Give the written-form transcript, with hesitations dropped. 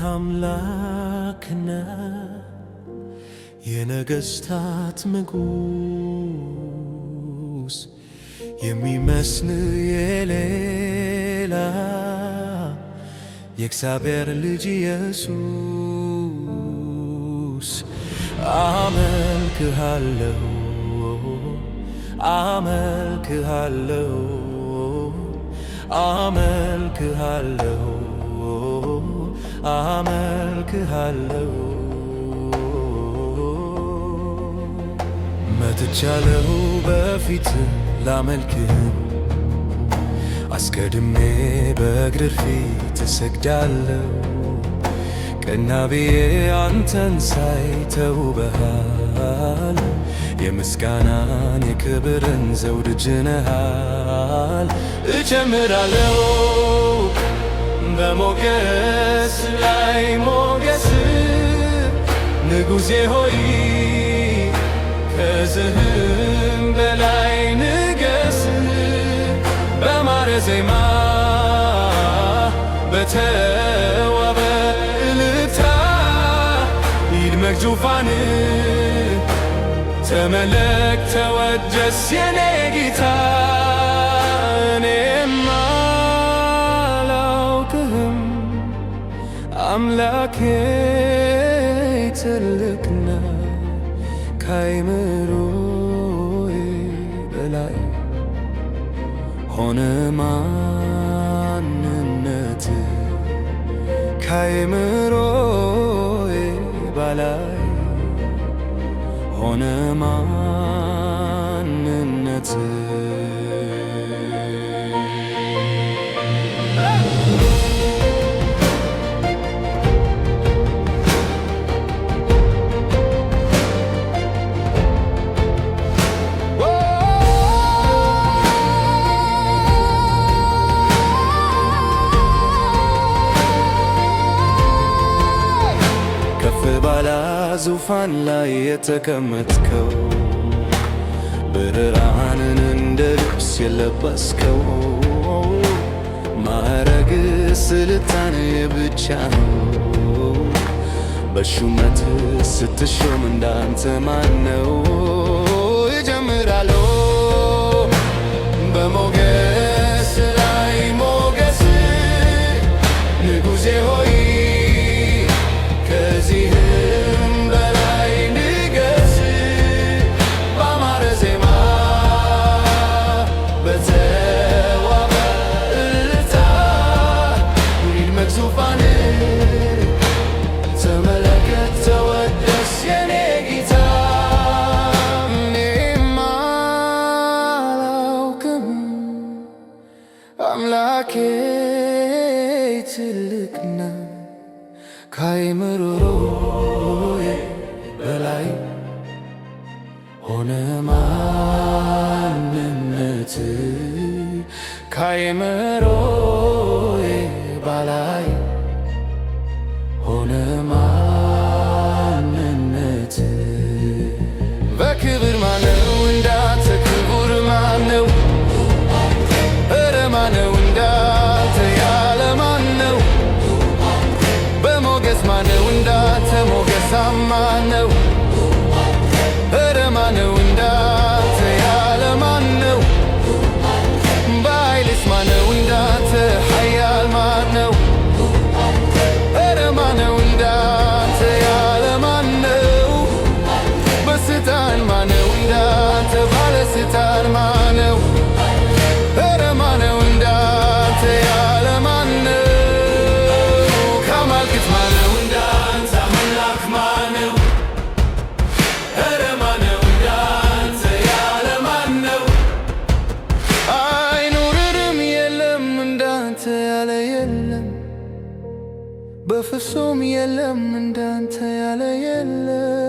አምላክ ነህ የነገሥታት ንጉሥ የሚመስል የሌላ የእግዚአብሔር ልጅ ኢየሱስ አመልክሃለሁ አመልክሃለሁ አመልክሃለሁ አመልክሃለሁ መጥቻለሁ በፊት ላመልክህ አስቀድሜ በእግርህ ፊት እሰግዳለሁ ቀና ብዬ አንተን ሳይ ተውበሃል የምስጋናን የክብርን ዘውድ ጭነሃል እጨምራለሁ በሞገስ ላይ ሞገስ ንጉሴ ሆይ ከዚህም በላይ ንገስ በማረ ዜማ በተዋበ እልልታ ይድመቅ ዙፋንህ ተመለክ ተወደስ የኔ ጌታ እኔማ አላውቅህም አምላኬ ትልቅ ነህ ከአእምሮዬ በላይ ሆነ ማንነትህ ከአእምሮዬ በላይ ሆነ ማንነትህ ከፍ ባለ ዙፋን ላይ የተቀመጥከው ብርሃንን እንደ ልብስ የለበስከው ማዕረግ ስልጣን ብቻ ነው በሹመት ስትሾም እንዳንተ ማነው እጀምራለሁ በሞገስ ላይ ሞገስ ንጉሴ ሆይ ከዚህም በላይ ንገስ በአማረ ዜማ በተዋበ እልልታ ይድመቅ ዙፋንህ ተመለከት ተወደስ የኔ ጌታ እኔማ አላውቅም አምላኬ ትልቅ ነህ ከአእምሮዬ በላይ ሆነ ማንነትህ ከአእምሮዬ በላይ ሆነ ማንነትህ በክብር ማነው እንዳንተ ክቡር ማነው ኧረ ማነው እንዳንተ ያለ ማነው በሞገስ ማነው እንዳንተ ሞገሳም ማነው ኧረ ማነው እንዳንተ ያለ ማነው በኃይልስ ማነው እንዳንተ ኃያል ማነው ኧረ ማነው እንዳንተ ያለ ማነው በስልጣን ማነው እንዳንተ ባለስልጣን ማነው ኧረ ማነው እንዳንተ ያለ ማነው ከአማልክት ማነው እንዳንተ አምላክ ማነው ኧረ ማነው እንዳንተ ያለ ማነው አይኖርም የለም እንዳንተ ያለ የለም በፍጹም የለም እንዳንተ ያለ የለም